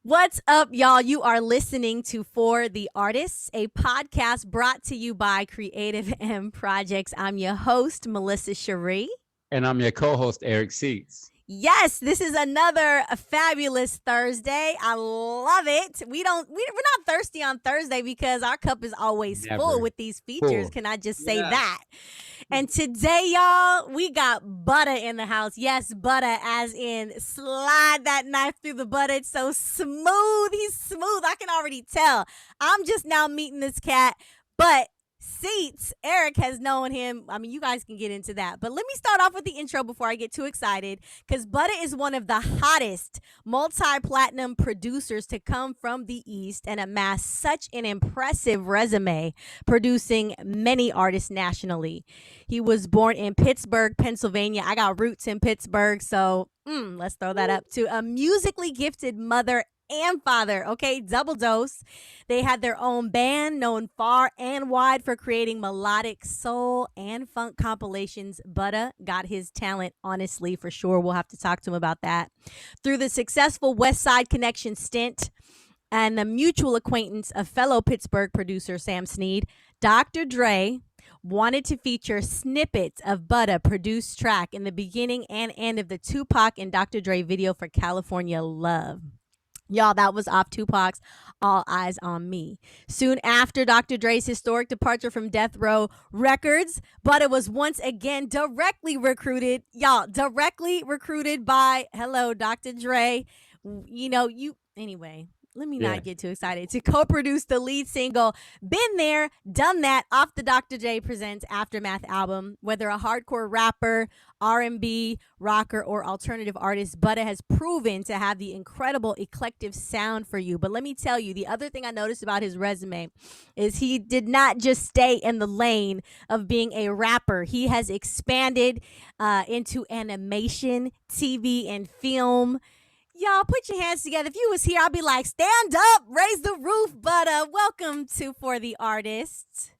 What's up, y'all? You are listening to For the Artists, a podcast brought to you by Creative M Projects. I'm your host, Melissa Sharee. And I'm your co-host, Eric Seats. Yes, this is another fabulous Thursday. I love it. We're not thirsty on Thursday because our cup is always full with these features. Full. Can I just say that? And today, y'all, we got butter in the house. Yes, butter, as in slide that knife through the butter. It's so smooth. He's smooth. I can already tell. I'm just now meeting this cat, but Seats, Eric has known him. I mean, you guys can get into that. But let me start off with the intro before I get too excited, because Butter is one of the hottest multi-platinum producers to come from the East and amass such an impressive resume, producing many artists nationally. He was born in Pittsburgh, Pennsylvania. I got roots in Pittsburgh, so let's throw that up. To a musically gifted mother and father, okay, double dose. They had their own band known far and wide for creating melodic soul and funk compilations. Butter got his talent, honestly, for sure. We'll have to talk to him about that. Through the successful Westside Connection stint and the mutual acquaintance of fellow Pittsburgh producer Sam Sneed, Dr. Dre wanted to feature snippets of Butter produced track in the beginning and end of the Tupac and Dr. Dre video for California Love. Y'all, that was off Tupac's All Eyez on Me. Soon after Dr. Dre's historic departure from Death Row Records, Butter was once again directly recruited by, hello, Dr. Dre. Anyway, let me not get too excited. To co-produce the lead single, Been There, Done That, off the Dr. J Presents Aftermath album. Whether a hardcore rapper, R&B, rocker, or alternative artist, Butter has proven to have the incredible eclectic sound for you. But let me tell you, the other thing I noticed about his resume is he did not just stay in the lane of being a rapper. He has expanded into animation, TV, and film. Y'all, put your hands together. If you was here, I'd be like, stand up, raise the roof. But welcome to For the Artists.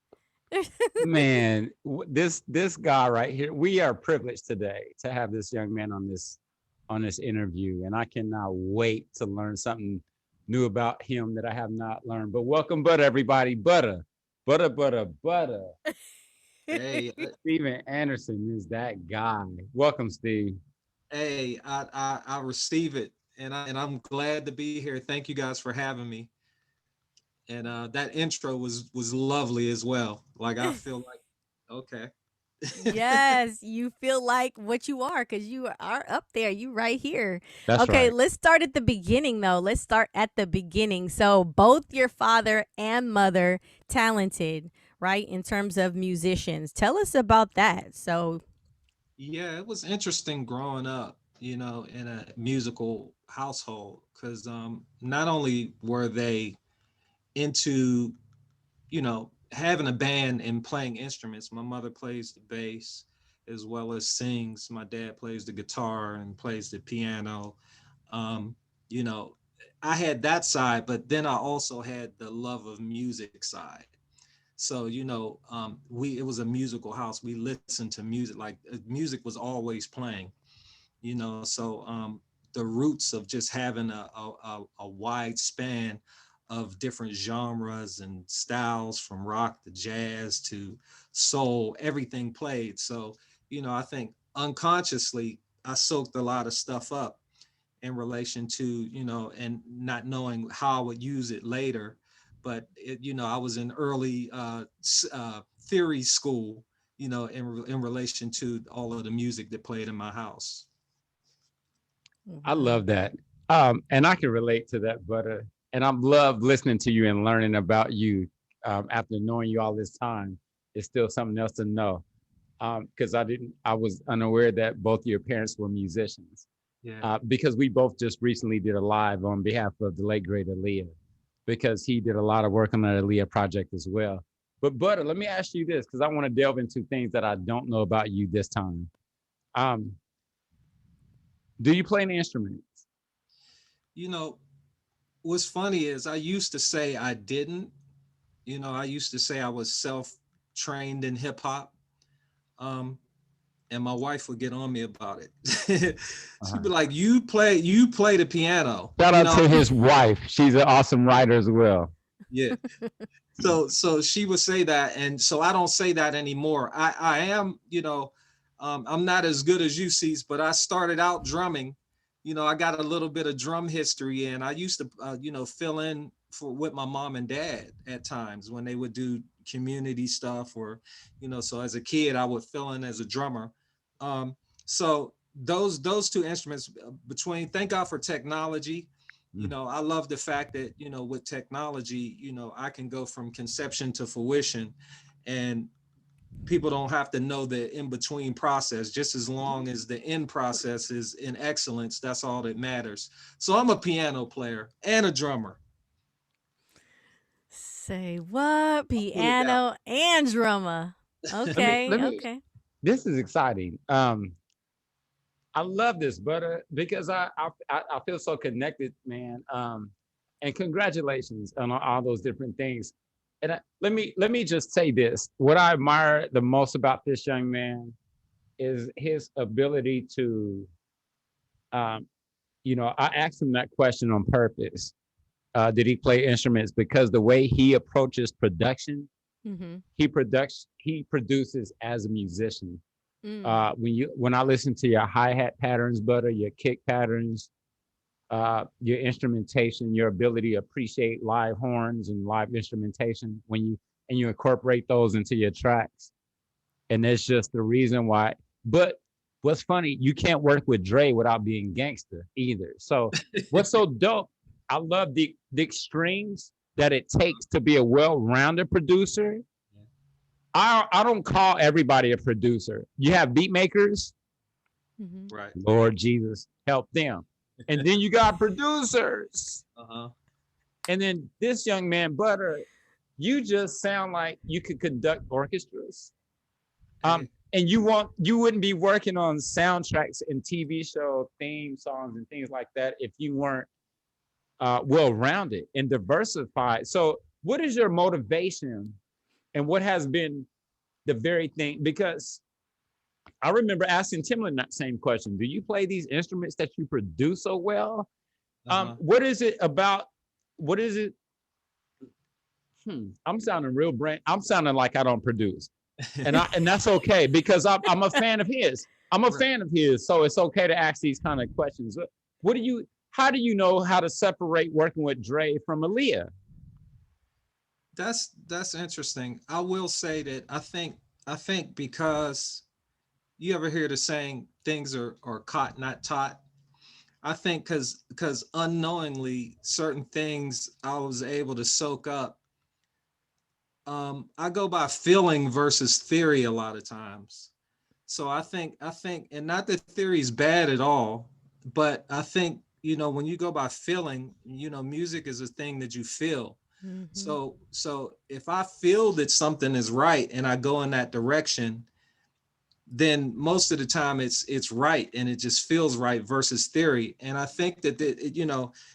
Man, this guy right here, we are privileged today to have this young man on this interview, and I cannot wait to learn something new about him that I have not learned. But welcome, Butter, everybody. Butter. Hey, Steven Anderson is that guy. Welcome, Steve. hey, I receive it, and I'm glad to be here. Thank you guys for having me. And that intro was lovely as well. Like I feel like, okay. Yes, you feel like what you are because you are up there. You right here. That's okay, right. Let's start at the beginning, though. Let's start at the beginning. So both your father and mother talented, right, in terms of musicians. Tell us about that. So Yeah, it was interesting growing up, in a musical household because not only were they into, having a band and playing instruments. My mother plays the bass as well as sings. My dad plays the guitar and plays the piano. Um, you know, I had that side, but then I also had the love of music side. So, it was a musical house. We listened to music, like music was always playing, so the roots of just having a wide span of different genres and styles from rock to jazz to soul, everything played. So, I think unconsciously I soaked a lot of stuff up in relation to, and not knowing how I would use it later. But, I was in early theory school, in relation to all of the music that played in my house. I love that. And I can relate to that, Butter. And I love listening to you and learning about you after knowing you all this time. It's still something else to know. Because I was unaware that both your parents were musicians. Yeah. Because we both just recently did a live on behalf of the late great Aaliyah, because he did a lot of work on that Aaliyah project as well. But Butter, let me ask you this, because I want to delve into things that I don't know about you this time. Do you play any instruments? What's funny is I used to say I didn't. I used to say I was self-trained in hip hop. and my wife would get on me about it. She'd Uh-huh. be like, you play the piano, Shout you out know? to his wife. She's an awesome writer as well. Yeah. So she would say that, and so I don't say that anymore. I am, I'm not as good as you, Cease, but I started out drumming. I got a little bit of drum history, and I used to, fill in for with my mom and dad at times when they would do community stuff, or, so as a kid I would fill in as a drummer. So those two instruments, between, thank God for technology. I love the fact that, with technology, I can go from conception to fruition, and people don't have to know the in between process. Just as long as the end process is in excellence, that's all that matters. So I'm a piano player and a drummer. Say what? I'll put it that Piano and drummer. Let me Okay, let me okay. this is exciting. I love this, brother, because I feel so connected, man. And congratulations on all those different things. And let me just say this: what I admire the most about this young man is his ability to, um, I asked him that question on purpose. Did he play instruments? Because the way he approaches production, Mm-hmm. he produces as a musician. Mm. When I listen to your hi-hat patterns, Butter, your kick patterns, your instrumentation, your ability to appreciate live horns and live instrumentation, and you incorporate those into your tracks. And that's just the reason why. But what's funny, you can't work with Dre without being gangster either. So what's so dope, I love the extremes that it takes to be a well-rounded producer. I don't call everybody a producer. You have beat makers, Mm-hmm. right. Lord Jesus, help them. And then you got producers. Uh-huh. And then this young man, Butter, you just sound like you could conduct orchestras. Hey, And you wouldn't be working on soundtracks and TV show theme songs and things like that if you weren't well-rounded and diversified. So what is your motivation and what has been the very thing? Because I remember asking Timlin that same question. Do you play these instruments that you produce so well? uh-huh. What is it about? What is it? I'm sounding I'm sounding like I don't produce, and that's okay because I'm a fan of his. I'm a Right. fan of his, so it's okay to ask these kind of questions. What do you? How do you know how to separate working with Dre from Aaliyah? That's interesting. I will say that I think because you ever hear the saying, things are caught, not taught. I think because unknowingly certain things I was able to soak up. I go by feeling versus theory a lot of times. So I think, and not that theory is bad at all, but I think, when you go by feeling, music is a thing that you feel. Mm-hmm. So if I feel that something is right and I go in that direction, then most of the time it's right and it just feels right versus theory. And I think that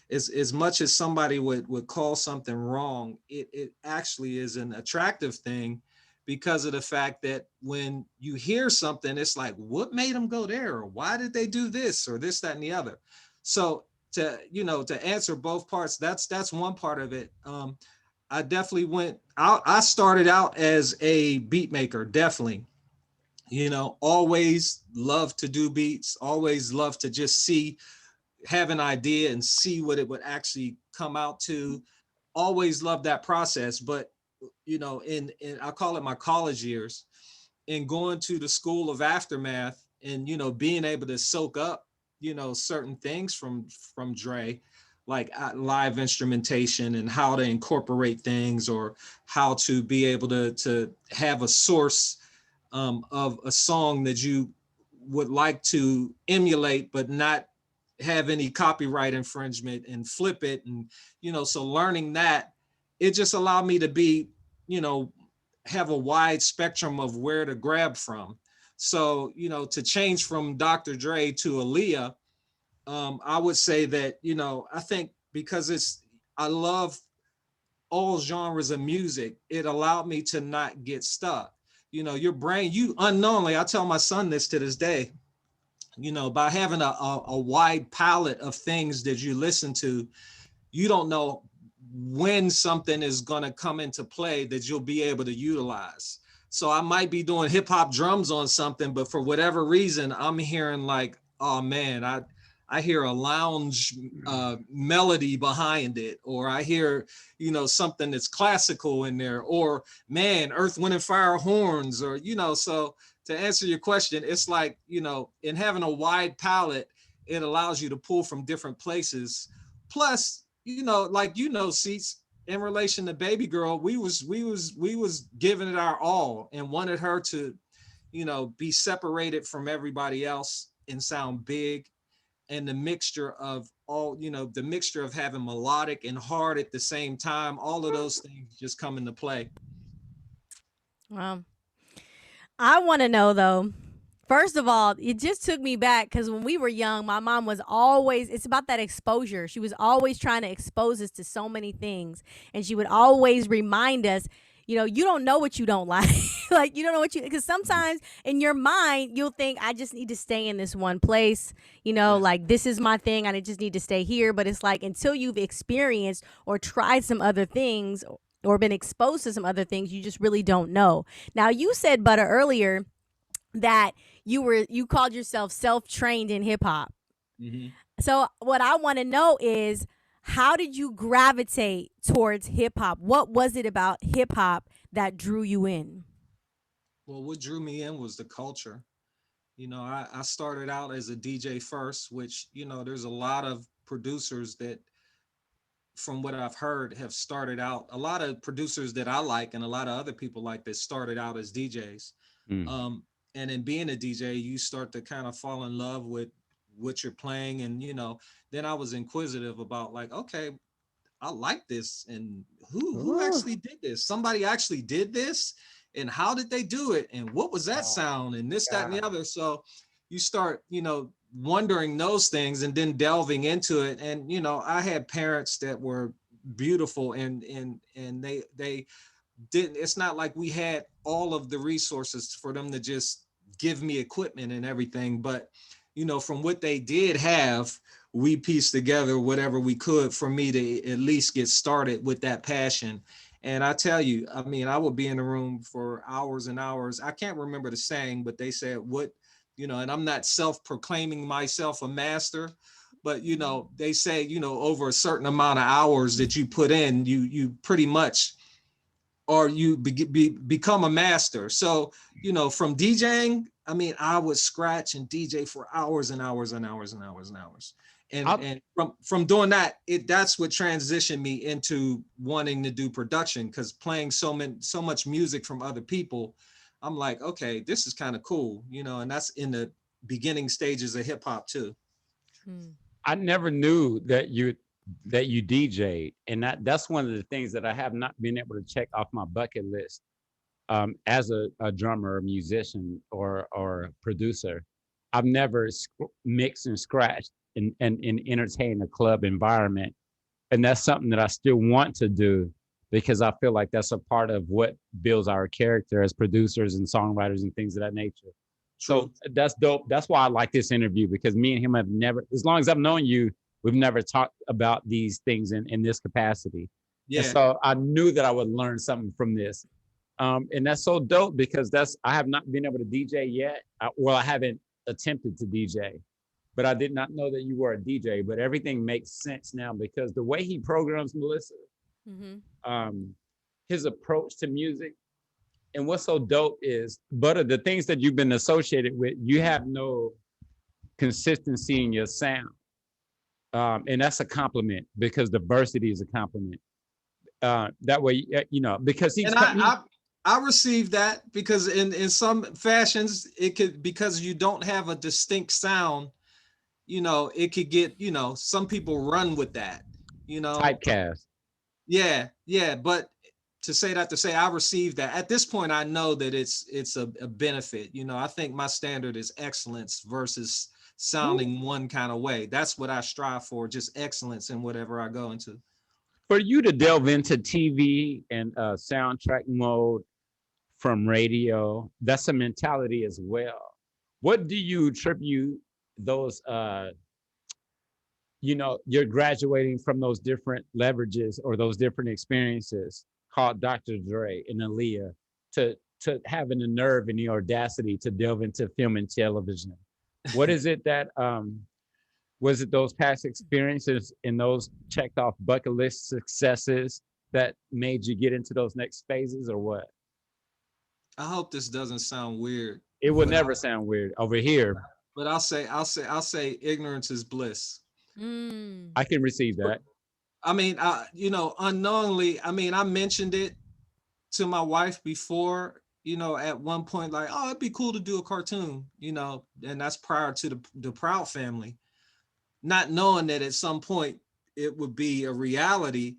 as much as somebody would call something wrong, it actually is an attractive thing, because of the fact that when you hear something, it's like, what made them go there, or why did they do this, or this, that, and the other. So to answer both parts, that's one part of it. I definitely I started out as a beat maker, definitely. Always love to do beats, always love to just have an idea and see what it would actually come out to. Always love that process. But in I call it my college years, in going to the school of aftermath, and being able to soak up certain things from Dre, like live instrumentation and how to incorporate things, or how to be able to have a source of a song that you would like to emulate, but not have any copyright infringement, and flip it. And, so learning that, it just allowed me to be, have a wide spectrum of where to grab from. So, to change from Dr. Dre to Aaliyah, I would say that, I think because I love all genres of music, it allowed me to not get stuck. you know, your brain, you unknowingly, I tell my son this to this day, you know, by having a wide palette of things that you listen to, you don't know when something is going to come into play that you'll be able to utilize. So I might be doing hip hop drums on something, but for whatever reason, I'm hearing like, oh man, I hear a lounge melody behind it, or I hear, you know, something that's classical in there, or man, Earth, Wind and Fire horns, or, you know, so to answer your question, it's like, you know, in having a wide palette, it allows you to pull from different places. Plus, you know, like, you know, Seats, in relation to Baby Girl, we was giving it our all and wanted her to, you know, be separated from everybody else and sound big. And the mixture of all, you know, the mixture of having melodic and hard at the same time, all of those things just come into play. Wow. I want to know though. First of all, it just took me back because when we were young, my mom was always, it's about that exposure. She was always trying to expose us to so many things. And she would always remind us, you know, you don't know what you don't like. Like, you don't know what you, because sometimes in your mind, you'll think, I just need to stay in this one place. You know, like, this is my thing. I just need to stay here. But it's like, until you've experienced or tried some other things or been exposed to some other things, you just really don't know. Now, you said, Butter, earlier that you called yourself self-trained in hip hop. Mm-hmm. So what I want to know is, how did you gravitate towards hip hop? What was it about hip hop that drew you in? Well, what drew me in was the culture. You know, I started out as a DJ first, which, you know, there's a lot of producers that, from what I've heard, have started out, a lot of producers that I like and a lot of other people like that started out as DJs. And in being a DJ, you start to kind of fall in love with what you're playing. And, you know, then I was inquisitive about like, okay, I like this. And who actually did this? Somebody actually did this. And how did they do it? And what was that sound? And this, that, and the other. So you start, you know, wondering those things and then delving into it. And, you know, I had parents that were beautiful and they didn't, it's not like we had all of the resources for them to just give me equipment and everything, but, you know, from what they did have, we pieced together whatever we could for me to at least get started with that passion. And I tell you, I mean, I would be in the room for hours and hours. I can't remember the saying, but they said, what, you know, and I'm not self-proclaiming myself a master, but, you know, they say, you know, over a certain amount of hours that you put in, you pretty much, or you become a master. So, you know, from DJing, I mean, I would scratch and DJ for hours and hours and hours and hours and hours. And from doing that, that's what transitioned me into wanting to do production, because playing so much music from other people, I'm like, okay, this is kind of cool, you know, and that's in the beginning stages of hip hop too. I never knew that you DJ'd, and that's one of the things that I have not been able to check off my bucket list. As a drummer, or musician, or producer, I've never mixed and scratched and entertain a club environment, and that's something that I still want to do, because I feel like that's a part of what builds our character as producers and songwriters and things of that nature. So that's dope. That's why I like this interview, because me and him have never, as long as I've known you, we've never talked about these things in this capacity. Yeah. And so I knew that I would learn something from this. And that's so dope, because I have not been able to DJ yet. I haven't attempted to DJ, but I did not know that you were a DJ. But everything makes sense now, because the way he programs Melissa, his approach to music, and what's so dope is, Butter, the things that you've been associated with, you have no consistency in your sound. And that's a compliment, because diversity is a compliment. That way, you know, because I received that, because in some fashions, it could, because you don't have a distinct sound, you know, it could get, you know, some people run with that, you know. Typecast. Yeah. But to say I received that. At this point, I know that it's a benefit. You know, I think my standard is excellence versus sounding one kind of way. That's what I strive for, just excellence in whatever I go into. For you to delve into TV and soundtrack mode from radio. That's a mentality as well. What do you attribute those, you're graduating from those different leverages or those different experiences called Dr. Dre and Aaliyah to having the nerve and the audacity to delve into film and television? What is it that, was it those past experiences and those checked off bucket list successes that made you get into those next phases, or what? I hope this doesn't sound weird. It will never sound weird over here. But I'll say ignorance is bliss. I can receive that. I mean, unknowingly, I mentioned it to my wife before, at one point, like, oh, it'd be cool to do a cartoon, and that's prior to the Proud Family, not knowing that at some point it would be a reality.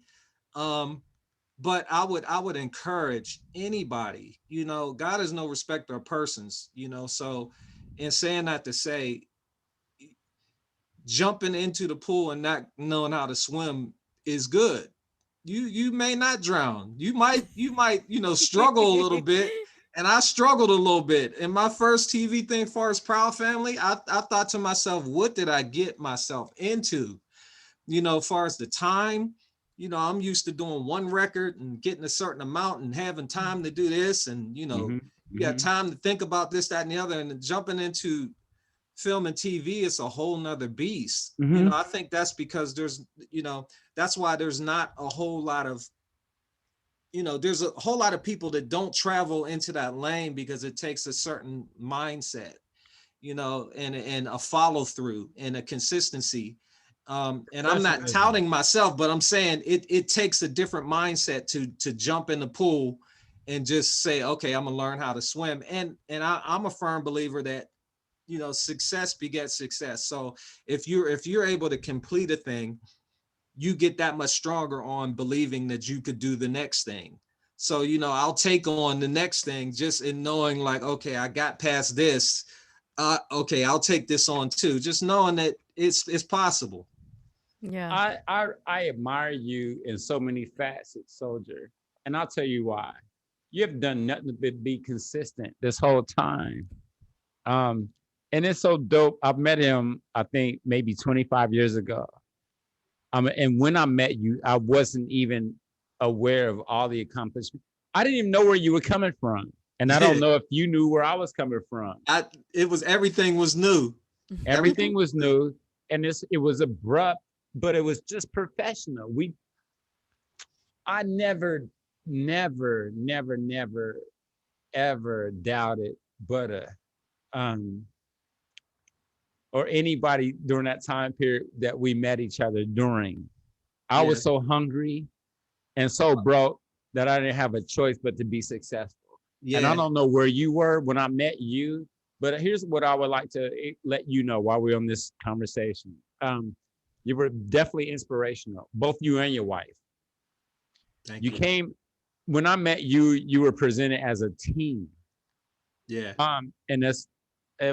But I would encourage anybody, God is no respecter of persons, so in saying that to say, jumping into the pool and not knowing how to swim is good. You may not drown. You might, struggle a little bit. And I struggled a little bit. In my first TV thing, far as Proud Family, I thought to myself, what did I get myself into? Far as the time, I'm used to doing one record and getting a certain amount and having time to do this. And, you got time to think about this, that, and the other. And jumping into film and TV, it's a whole nother beast. I think that's because there's, that's why there's not a whole lot of, there's a whole lot of people that don't travel into that lane because it takes a certain mindset, and a follow through and a consistency. And I'm not touting myself, but I'm saying it takes a different mindset to jump in the pool and just say, okay, I'm gonna learn how to swim. And I'm a firm believer that, success begets success. So if you're able to complete a thing, you get that much stronger on believing that you could do the next thing. So, I'll take on the next thing just in knowing, like, okay, I got past this. Okay, I'll take this on too. Just knowing that it's possible. Yeah. I admire you in so many facets, Soldier. And I'll tell you why. You have done nothing but be consistent this whole time. And it's so dope. I've met him, I think, maybe 25 years ago. And when I met you, I wasn't even aware of all the accomplishments. I didn't even know where you were coming from. And I don't know if you knew where I was coming from. Everything was new. Everything was new. And it was abrupt, but it was just professional. I never, ever doubted Butter. Or anybody during that time period that we met each other during. I was so hungry and so broke that I didn't have a choice but to be successful. Yeah. And I don't know where you were when I met you, but here's what I would like to let you know while we're on this conversation. You were definitely inspirational, both you and your wife. Thank you. When I met you, you were presented as a team. Yeah. And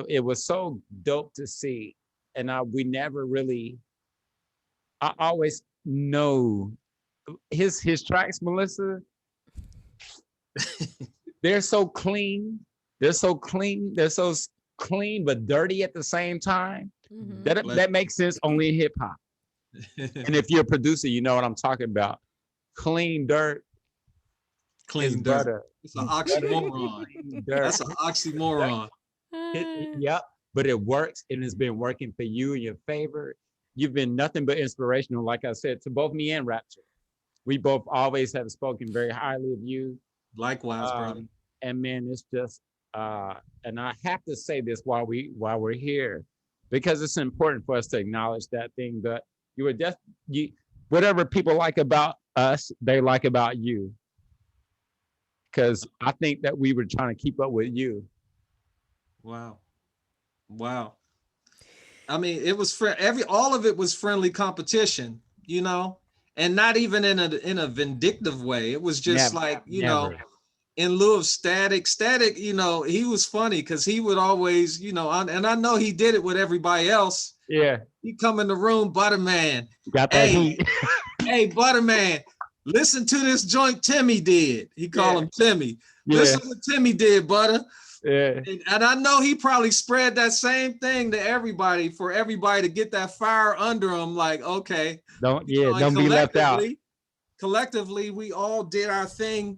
it was so dope to see. And we never really, I always know his tracks, Melissa, they're so clean. They're so clean, but dirty at the same time. Mm-hmm. That makes sense only in hip hop. And if you're a producer, you know what I'm talking about. Clean dirt. Clean dirt. Butter. It's an oxymoron. That's an oxymoron. Yep, but it works, and it's been working for you in your favor. You've been nothing but inspirational, like I said, to both me and Rapture. We both always have spoken very highly of you. Likewise, brother. And man, it's just, and I have to say this while we're here, because it's important for us to acknowledge that thing that you were whatever people like about us, they like about you. Because I think that we were trying to keep up with you. Wow. I mean, it was all of it was friendly competition, and not even in a vindictive way. It was just in lieu of static, he was funny because he would always, and I know he did it with everybody else. Yeah. He come in the room, Butterman. Got that heat. Hey, Butterman, listen to this joint Timmy did. He called him Timmy. Yeah, Listen what Timmy did, Butter. yeah. And I know he probably spread that same thing to everybody for everybody to get that fire under him. Like, okay, and Don't be left out. collectively, we all did our thing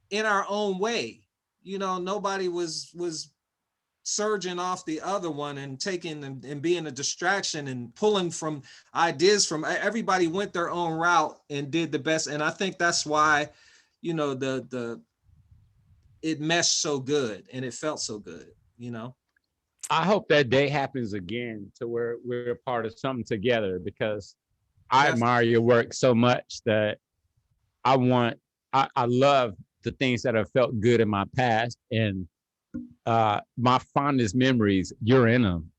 in our own way. Nobody was surging off the other one and taking and being a distraction and pulling from ideas from everybody. Went their own route and did the best. And I think that's why, the it meshed so good and it felt so good. I hope that day happens again to where we're a part of something together, because I admire your work so much that I love the things that have felt good in my past, and my fondest memories, you're in them.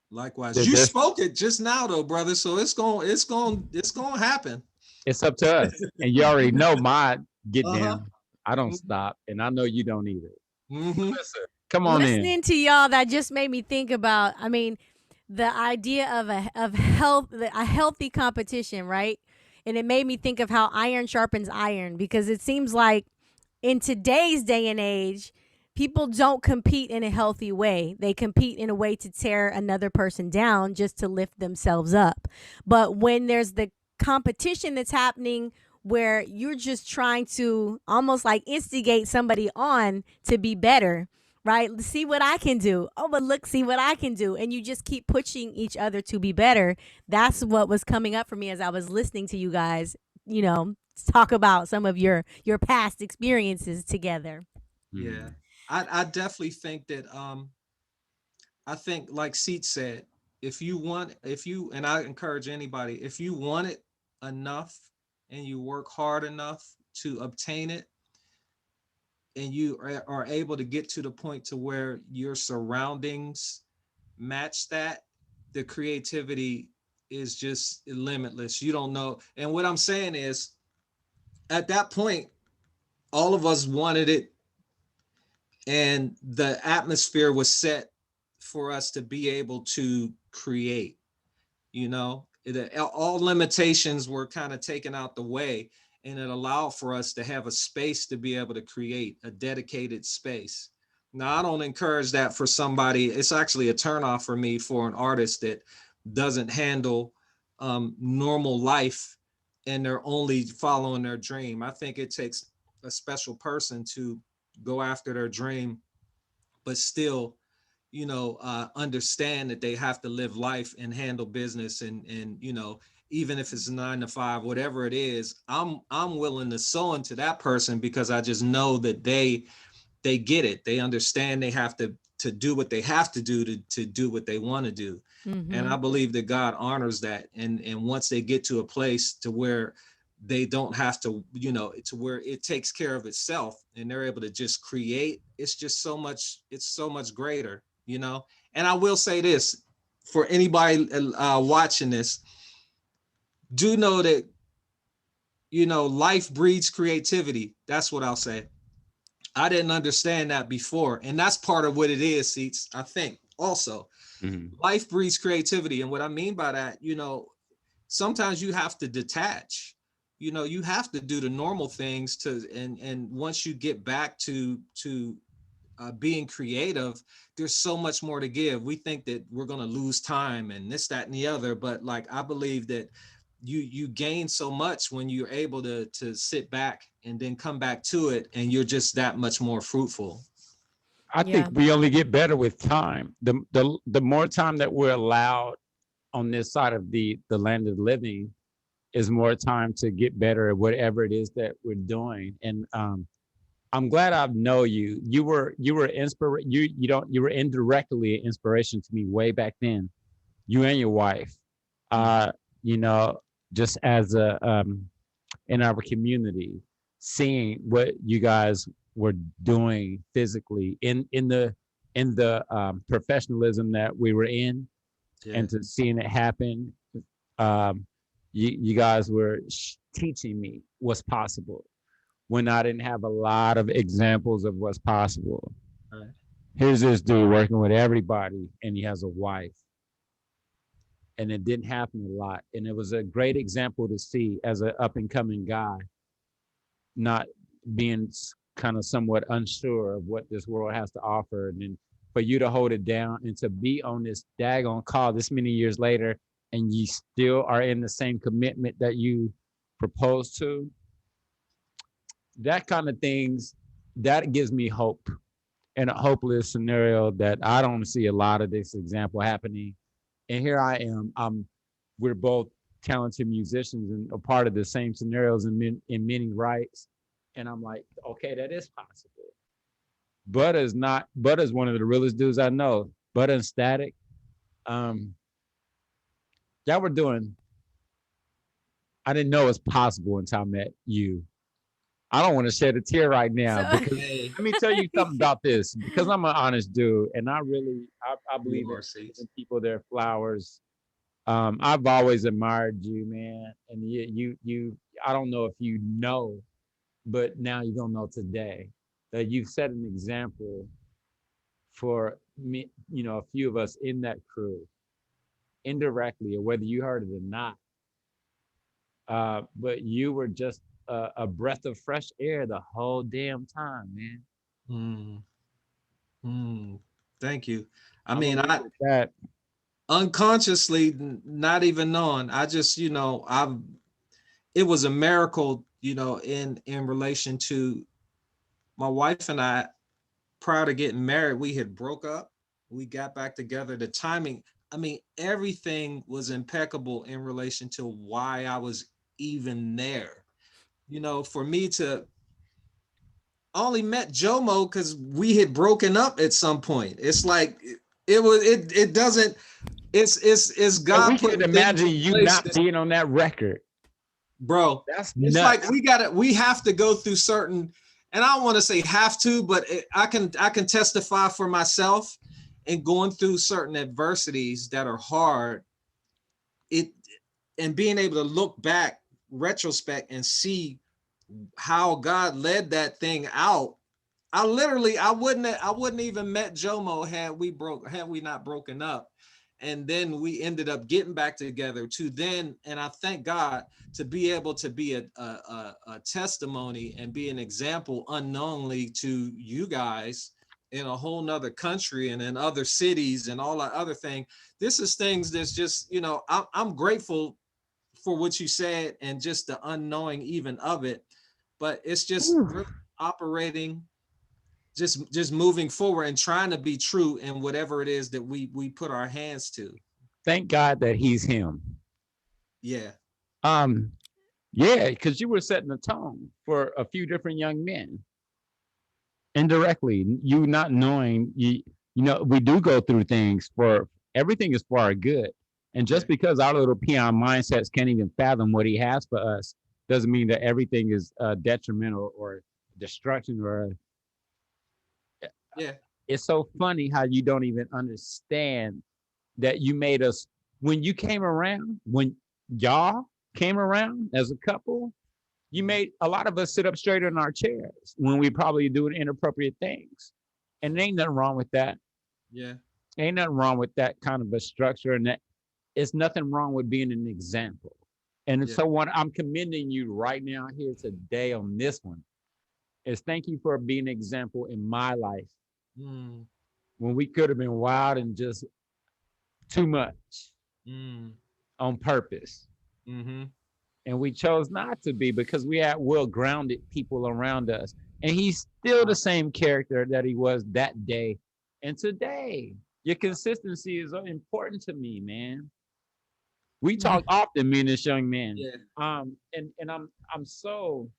Likewise, you spoke it just now, though, brother. So it's going to happen. It's up to us, and you already know my get down. I don't stop, and I know you don't either. Listen, come on in. Listening to y'all, that just made me think about. I mean, the idea of a healthy competition, right? And it made me think of how iron sharpens iron, because it seems like in today's day and age, people don't compete in a healthy way. They compete in a way to tear another person down just to lift themselves up. But when there's the competition that's happening where you're just trying to almost like instigate somebody on to be better, right? See what I can do. Oh, but look, see what I can do. And you just keep pushing each other to be better. That's what was coming up for me as I was listening to you guys, talk about some of your past experiences together. Yeah. I definitely think that I think, like Seat said, and I encourage anybody, if you want it enough and you work hard enough to obtain it, and you are able to get to the point to where your surroundings match that, the creativity is just limitless. You don't know. And what I'm saying is, at that point, all of us wanted it, and the atmosphere was set for us to be able to create. All limitations were kind of taken out the way, and it allowed for us to have a space to be able to create a dedicated space. Now, I don't encourage that for somebody. It's actually a turnoff for me for an artist that doesn't handle normal life and they're only following their dream. I think it takes a special person to go after their dream, but still, understand that they have to live life and handle business, and even if it's a 9 to 5, whatever it is, I'm willing to sew into that person, because I just know that they get it. They understand they have to do what they have to do to do what they want to do. And I believe that God honors that. And once they get to a place to where they don't have to, to where it takes care of itself and they're able to just create, it's just so much greater, And I will say this for anybody watching this, do know that, life breeds creativity. That's what I'll say. I didn't understand that before. And that's part of what it is, Seats, I think also. Life breeds creativity. And what I mean by that, sometimes you have to detach. You have to do the normal things and once you get back to being creative, there's so much more to give. We think that we're going to lose time and this, that, and the other. But like, I believe that you gain so much when you're able to sit back and then come back to it, and you're just that much more fruitful. I think we only get better with time. The more time that we're allowed on this side of the land of the living is more time to get better at whatever it is that we're doing. And I'm glad I know you. You were indirectly an inspiration to me way back then. You and your wife, just as in our community, seeing what you guys were doing physically in the professionalism that we were in, and to seeing it happen. You guys were teaching me what's possible when I didn't have a lot of examples of what's possible. Right. Here's this dude working with everybody, and he has a wife. And it didn't happen a lot. And it was a great example to see as an up and coming guy, not being kind of somewhat unsure of what this world has to offer, and then for you to hold it down and to be on this daggone call this many years later, and you still are in the same commitment that you proposed to, that kind of things, that gives me hope in a hopeless scenario that I don't see a lot of this example happening. And here I am. We're both talented musicians and a part of the same scenarios in many rights. And I'm like, okay, that is possible. Butter's one of the realest dudes I know. Butter and Static. Y'all were doing, I didn't know it's possible until I met you. I don't want to shed a tear right now So- because Hey, let me tell you something about this, because I'm an honest dude and I believe you in are, Cease. giving people their flowers. I've always admired you, man. And I don't know if you know, but now you don't know today that you've set an example for me, a few of us in that crew, indirectly, or whether you heard it or not. But you were just a breath of fresh air the whole damn time, man. Mm, thank you. I I'm mean, gonna leave I it at that. unconsciously, not even knowing, I just, it was a miracle, in relation to my wife and I. Prior to getting married, we had broke up. We got back together. The timing, I mean, everything was impeccable in relation to why I was even there. For me to I only met Jomo because we had broken up at some point. It's like it doesn't, it's So we God could putting things imagine in you place. not being on that record. Bro, That's it's nuts. like we have to go through certain, and I don't want to say have to, but I can testify for myself, and going through certain adversities that are hard, it and being able to look back retrospect and see how God led that thing out. I wouldn't even met Jomo had we not broken up. And then we ended up getting back together to then, and I thank God to be able to be a testimony and be an example unknowingly to you guys in a whole nother country and in other cities and all that other thing. This is things that's just, I'm grateful for what you said and just the unknowing even of it. But it's just really operating, just moving forward and trying to be true in whatever it is that we put our hands to. Thank God that he's him. Yeah. Um, yeah, because you were setting the tone for a few different young men indirectly. You not knowing, we do go through things for everything is for our good. And just because our little peon mindsets can't even fathom what he has for us doesn't mean that everything is detrimental or destruction or. Yeah. It's so funny how you don't even understand that you made us when you came around, when y'all came around as a couple, you made a lot of us sit up straighter in our chairs when we probably doing inappropriate things. And there ain't nothing wrong with that. Yeah. Ain't nothing wrong with that kind of a structure. And that it's nothing wrong with being an example. And Yeah. so what I'm commending you right now here today on this one is thank you for being an example in my life Mm, when we could have been wild and just too much mm, on purpose. mm-hmm. And we chose not to be because we had well-grounded people around us. And he's still the same character that he was that day and today. Your consistency is important to me, man. We talk often, me and this young man. Yeah. And I'm so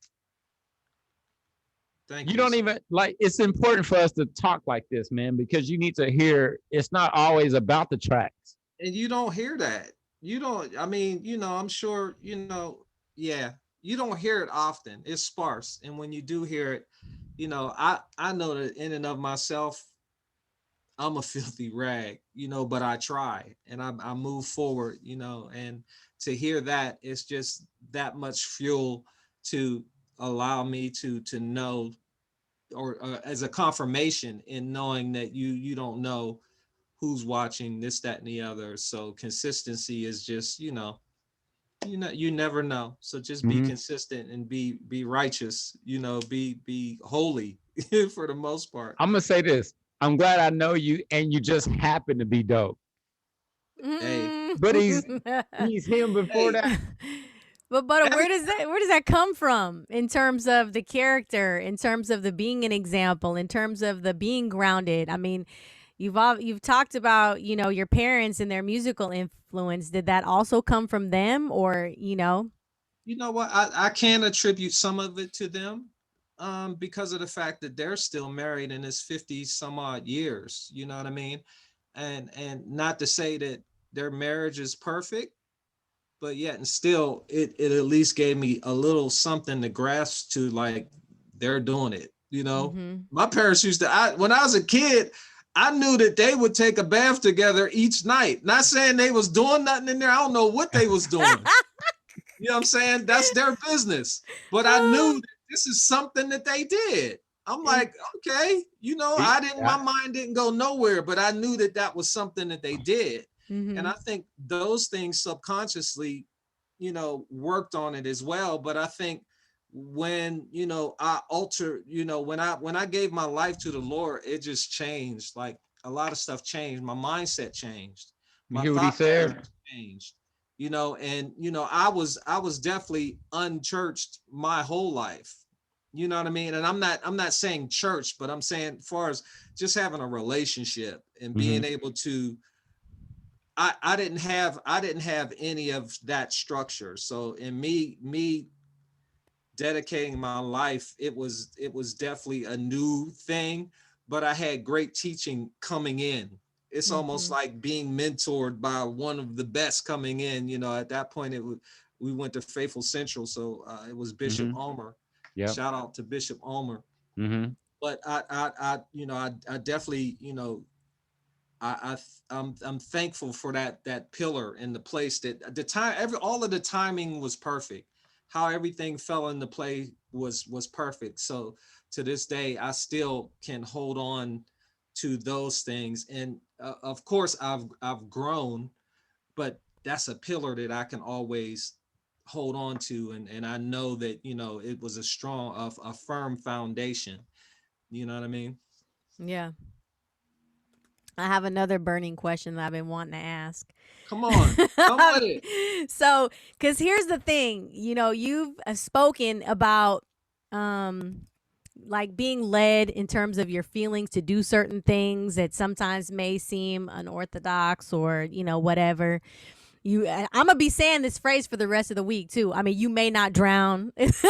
Thank you you. don't even like it's important for us to talk like this, man, because you need to hear it's not always about the tracks. And you don't hear that. You don't, I mean, I'm sure, yeah, you don't hear it often. It's sparse. And when you do hear it, I know that in and of myself, I'm a filthy rag, but I try and I move forward, and to hear that, it's just that much fuel to allow me to know, or as a confirmation in knowing that you don't know who's watching this, that, and the other. So consistency is just, you never know. So just be consistent and be righteous, be holy for the most part. I'm gonna say this. I'm glad I know you, and you just happen to be dope. Hey, But he's him before hey, that. But every, where does that come from in terms of the character, in terms of the being an example, in terms of the being grounded? I mean, you've talked about, your parents and their musical influence. Did that also come from them, or? you know what? I can attribute some of it to them, because of the fact that they're still married and it's 50 some odd years. You know what I mean? And not to say that their marriage is perfect, but yet and still it at least gave me a little something to grasp to, like, they're doing it. Mm-hmm. My parents used to, when I was a kid, I knew that they would take a bath together each night. Not saying they was doing nothing in there. I don't know what they was doing. You know what I'm saying? That's their business. But I knew that this is something that they did. I'm like, okay, my mind didn't go nowhere, but I knew that that was something that they did. And Mm-hmm. I think those things subconsciously, worked on it as well. But I think when, I alter, when I gave my life to the Lord, it just changed. Like, a lot of stuff changed. My mindset changed. You My hear what he thought said? patterns changed. And I was definitely unchurched my whole life. You know what I mean? And I'm not saying church, but I'm saying as far as just having a relationship and being able to, I didn't have any of that structure. So in me dedicating my life, it was definitely a new thing, but I had great teaching coming in. It's almost Mm-hmm. like being mentored by one of the best coming in. At that point, we went to Faithful Central, so it was Bishop Ulmer. Yep. Shout out to Bishop Ulmer. Mm-hmm. But I definitely, I'm thankful for that pillar and the place that the time, all of the timing was perfect. How everything fell into play was perfect. So to this day, I still can hold on to those things. And of course, I've grown, but that's a pillar that I can always hold on to. And I know that, it was a strong, a firm foundation. You know what I mean? Yeah. I have another burning question that I've been wanting to ask. Come on, come with it. So, because here's the thing, you've spoken about, like, being led in terms of your feelings to do certain things that sometimes may seem unorthodox, or whatever. I'm gonna be saying this phrase for the rest of the week too. I mean, you may not drown. It's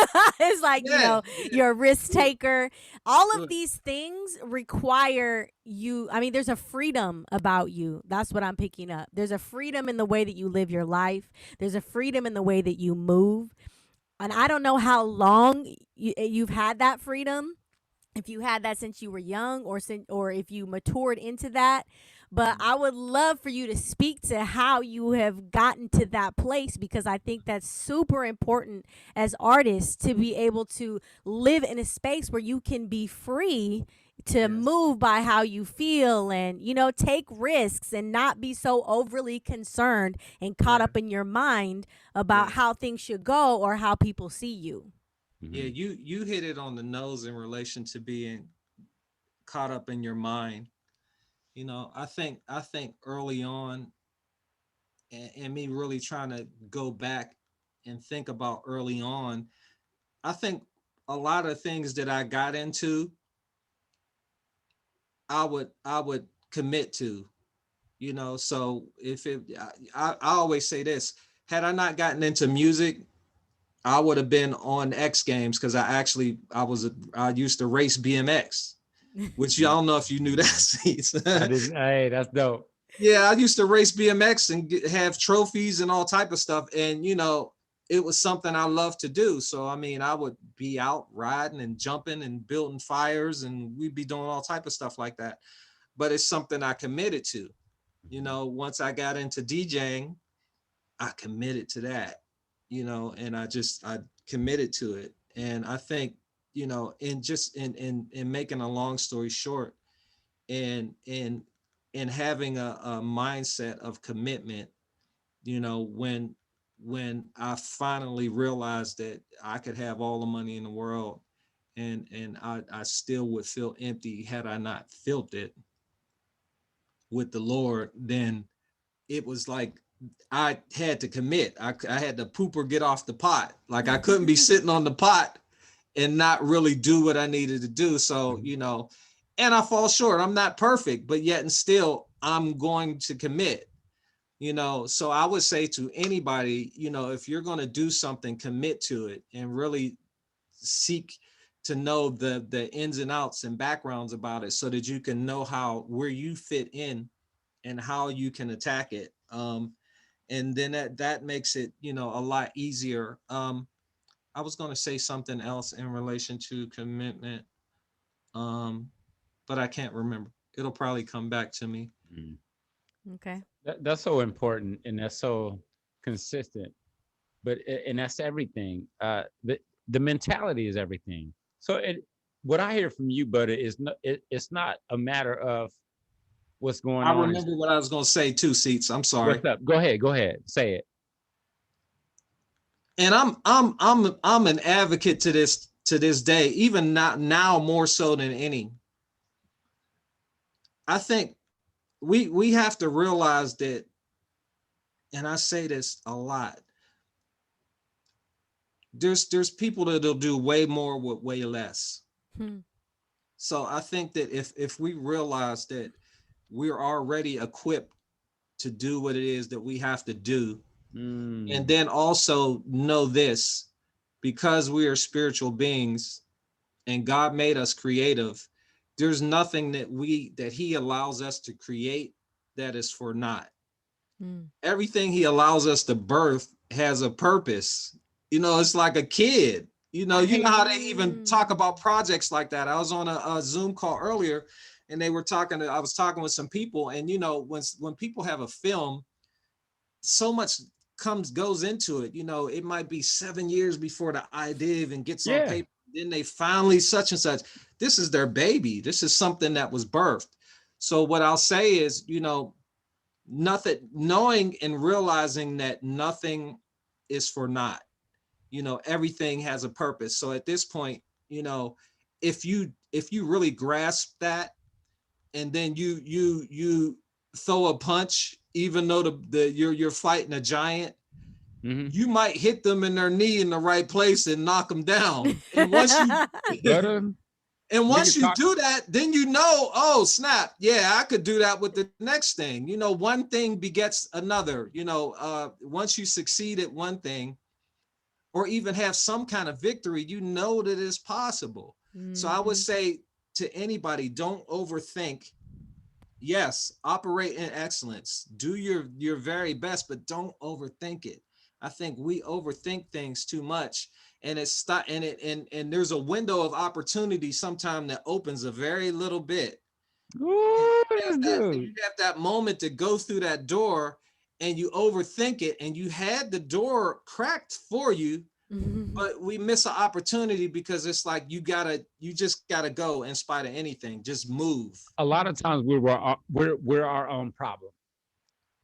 like, Yeah, yeah. you're a risk taker. All of Good. these things require you. I mean, there's a freedom about you. That's what I'm picking up. There's a freedom in the way that you live your life. There's a freedom in the way that you move. And I don't know how long you've had that freedom, if you had that since you were young, or if you matured into that. But I would love for you to speak to how you have gotten to that place, because I think that's super important as artists, to be able to live in a space where you can be free to Yes. move by how you feel, and take risks, and not be so overly concerned and caught Yeah. up in your mind about Yeah. how things should go or how people see you. Yeah, you hit it on the nose in relation to being caught up in your mind. I think early on, and me really trying to go back and think about early on, I think a lot of things that I got into, I would commit to. So if it, I always say this: had I not gotten into music, I would have been on X Games, because I used to race BMX, which y'all know if you knew that. Seats. I didn't. Hey, that's dope. Yeah, I used to race BMX and have trophies and all type of stuff, and it was something I loved to do. So I mean, I would be out riding and jumping and building fires, and we'd be doing all type of stuff like that. But it's something I committed to. Once I got into DJing, I committed to that. And I committed to it. And I think, in making a long story short, and in having a mindset of commitment, when when I finally realized that I could have all the money in the world and I still would feel empty had I not filled it with the Lord, then it was like I had to commit. I had to poop or get off the pot. Like I couldn't be sitting on the pot and not really do what I needed to do. So, you know, and I fall short. I'm not perfect, but yet and still I'm going to commit, you know. So I would say to anybody, you know, if you're going to do something, commit to it and really seek to know the ins and outs and backgrounds about it so that you can know how where you fit in and how you can attack it. And then that makes it, you know, a lot easier. I was going to say something else in relation to commitment, but I can't remember. It'll probably come back to me. Mm. Okay. That's so important, and that's so consistent. But and that's everything. The mentality is everything. So what I hear from you, Butter, is it's not a matter of what's going I on. remember what I was going to say too, Seats. I'm sorry. What's up? Go ahead, say it. And I'm an advocate to this day, even not now more so than any. I think we have to realize that, and I say this a lot. There's people that'll do way more with way less. Hmm. So I think that if we realize that we're already equipped to do what it is that we have to do, and then also know this, because we are spiritual beings and God made us creative, there's nothing that he allows us to create that is for naught. Everything he allows us to birth has a purpose. You know, it's like a kid. You know how they even talk about projects like that. I was on a Zoom call earlier, and I was talking with some people, and you know, when people have a film, so much goes into it. You know, it might be 7 years before the idea even gets on paper. Then they finally such and such. This is their baby. This is something that was birthed. So what I'll say is, you know, nothing, knowing and realizing that nothing is for naught. You know, everything has a purpose. So at this point, you know, if you really grasp that, and then you throw a punch, even though you're fighting a giant, you might hit them in their knee in the right place and knock them down. And once you do that, then you know, oh snap, yeah, I could do that with the next thing. You know, one thing begets another. You know, once you succeed at one thing, or even have some kind of victory, you know that it's possible. So I would say to anybody, don't overthink. Yes, operate in excellence. Do your very best, but don't overthink it. I think we overthink things too much, and and there's a window of opportunity sometime that opens a very little bit. You have that moment to go through that door, and you overthink it, and you had the door cracked for you, but we miss an opportunity because it's like you just gotta go in spite of anything. Just move. A lot of times we're our own problem.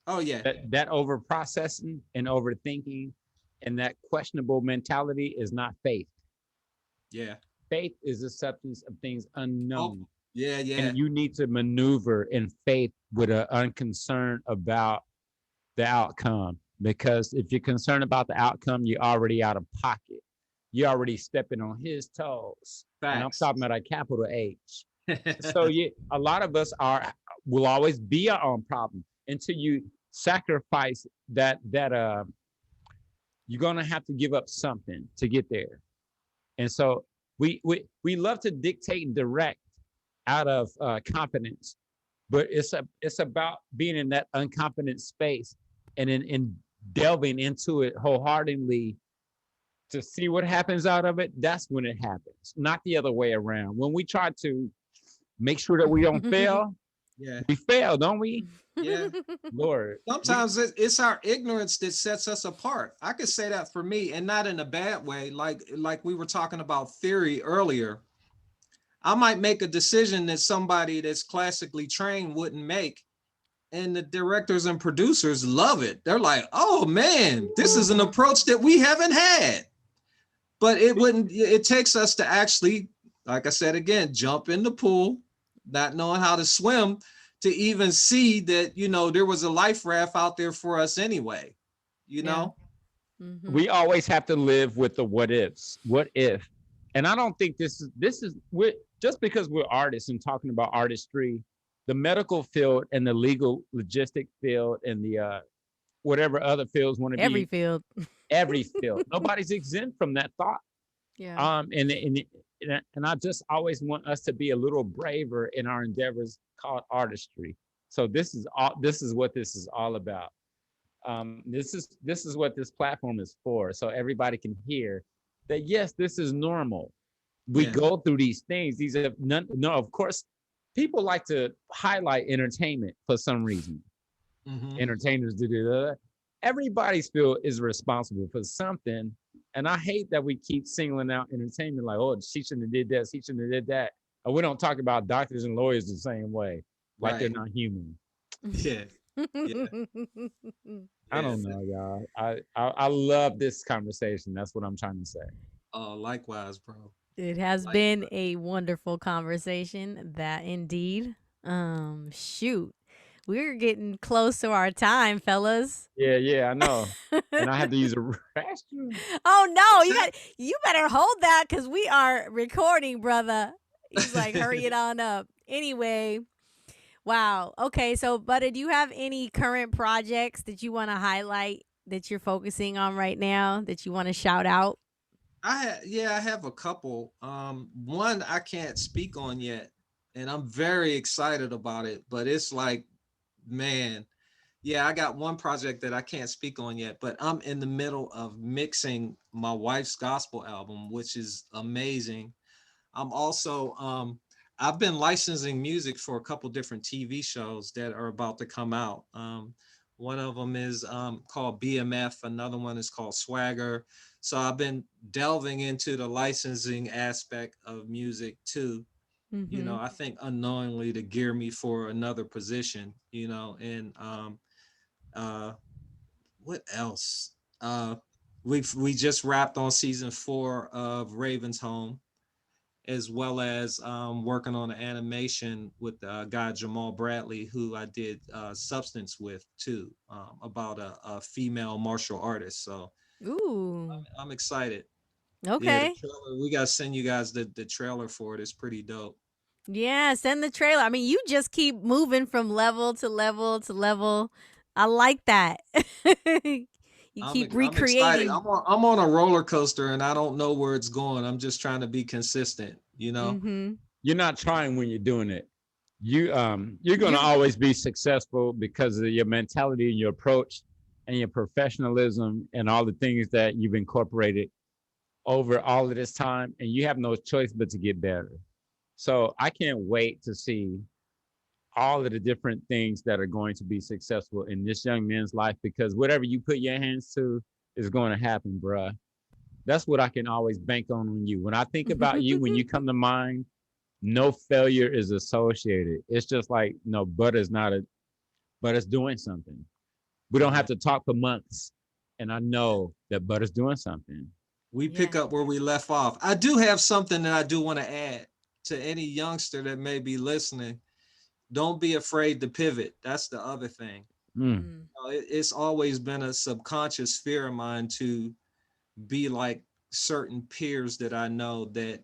Oh yeah. That over processing and overthinking and that questionable mentality is not faith. Yeah. Faith is the substance of things unknown. Oh, yeah. And you need to maneuver in faith with an unconcern about the outcome. Because if you're concerned about the outcome, you're already out of pocket. You're already stepping on his toes. Facts. And I'm talking about a capital H. So a lot of us will always be our own problem until you sacrifice that you're gonna have to give up something to get there. And so we love to dictate and direct out of confidence, but it's about being in that unconfident space and in delving into it wholeheartedly to see what happens out of it. That's when it happens, not the other way around. When we try to make sure that we don't fail, we fail, don't we? Yeah. Lord. Sometimes it's our ignorance that sets us apart. I could say that for me, and not in a bad way. Like we were talking about theory earlier. I might make a decision that somebody that's classically trained wouldn't make. and the directors and producers love it. They're like, oh man, this is an approach that we haven't had. But it takes us to actually, like I said again, jump in the pool, not knowing how to swim, to even see that, there was a life raft out there for us anyway, Mm-hmm. We always have to live with the what ifs. What if? And I don't think this is just because we're artists and talking about artistry, the medical field and the legal logistic field and the whatever other fields want to be. Every field. Nobody's exempt from that thought. Yeah. And I just always want us to be a little braver in our endeavors called artistry. So this is what this is all about. This is what this platform is for. So everybody can hear that, yes, this is normal. We go through these things. These are no, of course, people like to highlight entertainment for some reason. Mm-hmm. Entertainers do that. Everybody's field is responsible for something. And I hate that we keep singling out entertainment like, oh, she shouldn't have did that, she shouldn't have did that. And we don't talk about doctors and lawyers the same way, like they're not human. Yeah. Yeah. I don't know, y'all. I love this conversation. That's what I'm trying to say. Oh, likewise, bro. It has been a wonderful conversation. That indeed. Shoot. We're getting close to our time, fellas. Yeah, I know. And I have to use a restroom. Oh no, you better hold that because we are recording, brother. He's like, hurry it on up. Anyway, wow. Okay, so Butter, do you have any current projects that you want to highlight that you're focusing on right now that you want to shout out? I have a couple. One I can't speak on yet, and I'm very excited about it, but it's like, man, yeah, I got one project that I can't speak on yet, but I'm in the middle of mixing my wife's gospel album, which is amazing. I'm also, I've been licensing music for a couple different TV shows that are about to come out. One of them is called BMF. Another one is called Swagger. So I've been delving into the licensing aspect of music too. Mm-hmm. I think unknowingly to gear me for another position, and what else? We just wrapped on season 4 of Raven's Home, as well as working on an animation with guy Jamal Bradley, who I did Substance with too, about a female martial artist. So ooh, I'm excited. Okay. Yeah, we gotta send you guys the trailer for it. It's pretty dope. Yeah, send the trailer. I mean, you just keep moving from level to level to level. I like that. You keep I'm excited. recreating. I'm on a roller coaster and I don't know where it's going. I'm just trying to be consistent, Mm-hmm. You're not trying when you're doing it. You're going to always be successful because of your mentality and your approach and your professionalism and all the things that you've incorporated over all of this time, and you have no choice but to get better. So I can't wait to see all of the different things that are going to be successful in this young man's life, because whatever you put your hands to is going to happen, bruh. That's what I can always bank on you. When I think about you, when you come to mind, no failure is associated. It's just like, no, Butter's doing something. We don't have to talk for months. And I know that Butter's doing something. We pick up where we left off. I do have something that I do want to add to any youngster that may be listening. Don't be afraid to pivot. That's the other thing. It's always been a subconscious fear of mine to be like certain peers that I know that,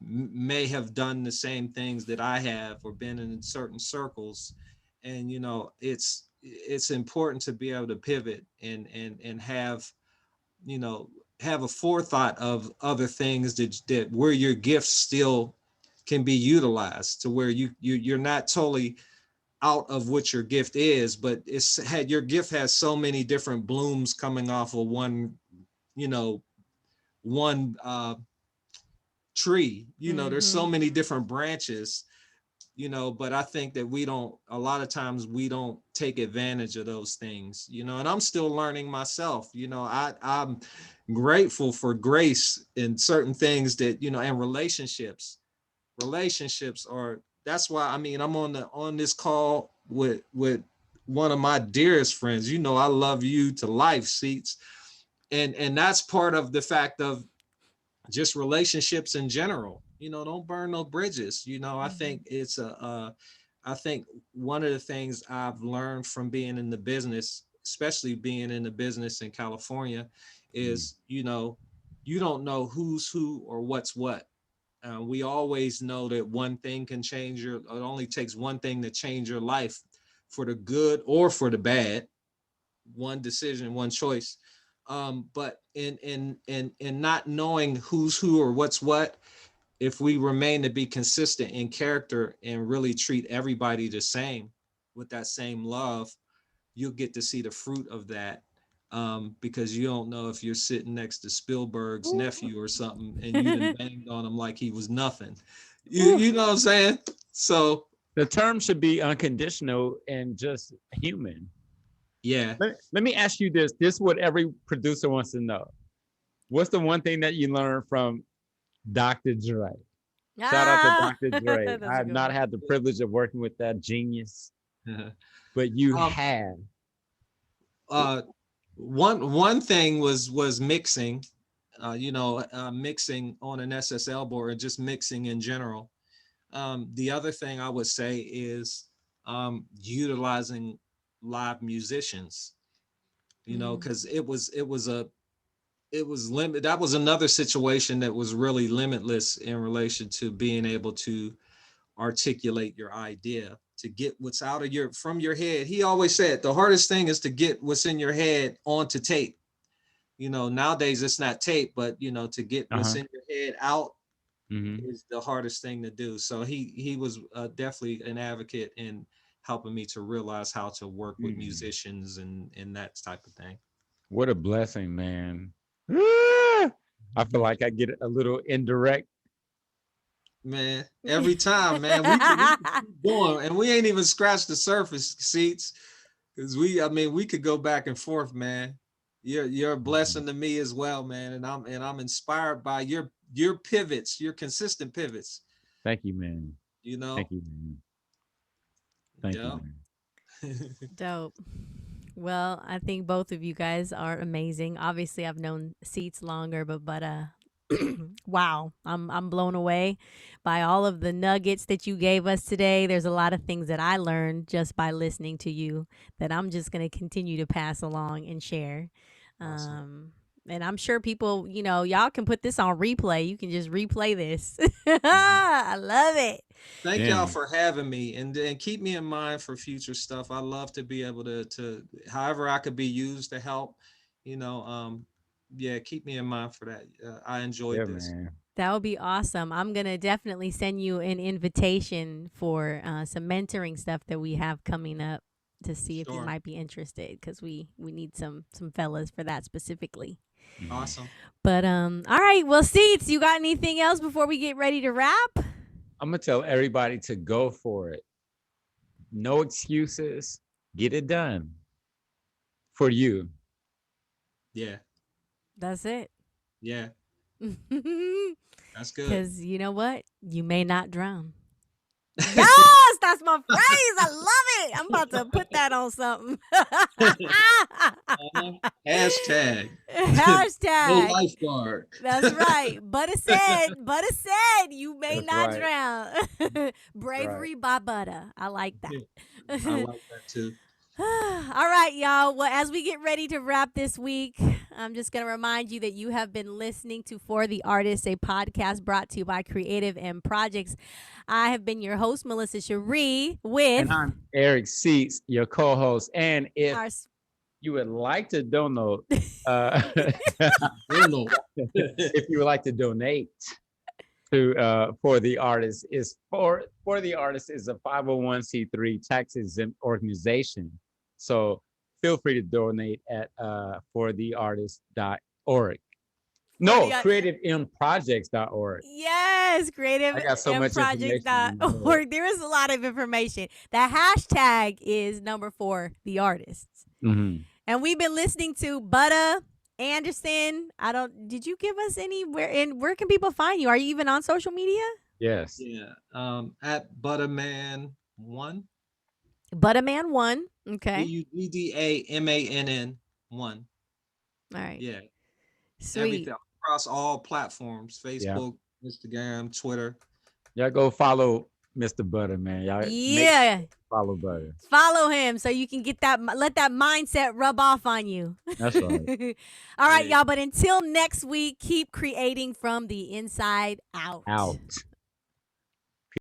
may have done the same things that I have or been in certain circles. And, it's important to be able to pivot and have, have a forethought of other things that where your gifts still can be utilized, to where you're not totally out of what your gift is, but your gift has so many different blooms coming off of one tree. There's so many different branches, but I think that a lot of times we don't take advantage of those things, and I'm still learning myself. I'm grateful for grace in certain things that, and relationships are, that's why, I'm on this call with one of my dearest friends. You know, I love you to life, Seats. And that's part of the fact of just relationships in general. You know, don't burn no bridges. You know, I think it's I think one of the things I've learned from being in the business, especially being in the business in California, is, you know, you don't know who's who or what's what. We always know that one thing can change it only takes one thing to change your life for the good or for the bad. One decision, one choice. But in not knowing who's who or what's what, if we remain to be consistent in character and really treat everybody the same with that same love, you'll get to see the fruit of that. Because you don't know if you're sitting next to Spielberg's nephew or something and you done banged on him like he was nothing. You know what I'm saying? So the term should be unconditional and just human. yeah. Let me ask you this. This is what every producer wants to know. What's the one thing that you learned from Dr. Dre? Shout out to Dr. Dre. I have not had the privilege of working with that genius, but you have. One thing was mixing, mixing on an SSL board and just mixing in general. The other thing I would say is utilizing live musicians, you know, because it was limited. That was another situation that was really limitless in relation to being able to articulate your idea, to get what's out of from your head. He always said the hardest thing is to get what's in your head onto tape. You know, nowadays it's not tape, but you know, to get what's in your head out is the hardest thing to do. So he was definitely an advocate in helping me to realize how to work with musicians and that type of thing. What a blessing, man. I feel like I get a little indirect. Man, every time, man, we can keep going, and we ain't even scratched the surface, Seats, because we could go back and forth, man. You're a blessing to me as well, man, and I'm inspired by your pivots, your consistent pivots. Thank you, man. You know. Thank you, man. Thank you, man. Dope. Well, I think both of you guys are amazing. Obviously, I've known Seats longer, but wow, I'm blown away by all of the nuggets that you gave us today. There's a lot of things that I learned just by listening to you that I'm just going to continue to pass along and share. Awesome. And I'm sure people, you know, y'all can put this on replay. You can just replay this. I love it. Thank y'all for having me, and keep me in mind for future stuff. I love to be able to however I could be used to help, you know, keep me in mind for that. I enjoyed this. Man. That would be awesome. I'm going to definitely send you an invitation for some mentoring stuff that we have coming up to see if you might be interested, because we need some fellas for that specifically. Awesome. But all right, well, Seats, you got anything else before we get ready to wrap? I'm gonna tell everybody to go for it. No excuses. Get it done. For you. Yeah. That's it. Yeah. That's good. Because you know what? You may not drown. Yes, that's my phrase. I love it. I'm about to put that on something. Hashtag. Hashtag. No lifeguard. That's right. Butter said, you may not drown. Bravery by Butter. I like that. I like that too. All right, y'all. Well, as we get ready to wrap this week, I'm just going to remind you that you have been listening to For the Artist, a podcast brought to you by Creative M Projects. I have been your host, Melissa Sharee, with... And I'm Eric Seats, your co-host. And if you would like to donate, if you would like to donate to For the Artist, For the Artist is a 501c3 tax-exempt organization. So feel free to donate at fortheartist.org. No, creativemprojects.org. Yes, creativemprojects.org. There is a lot of information. The hashtag is number 4, the artists. Mm-hmm. And we've been listening to Butter Anderson. Did you give us anywhere? And where can people find you? Are you even on social media? Yes. Yeah. At Butterman1. Butterman1. Okay. BUDDAMANN 1. All right. Yeah. Sweet. Everything across all platforms: Yeah. Facebook, Instagram, Twitter. Y'all go follow Mr. Butter, man. Y'all Yeah. follow Butter. Follow him so you can get that, let that mindset rub off on you. That's right. All right, Yeah. y'all. But until next week, keep creating from the inside out. Out.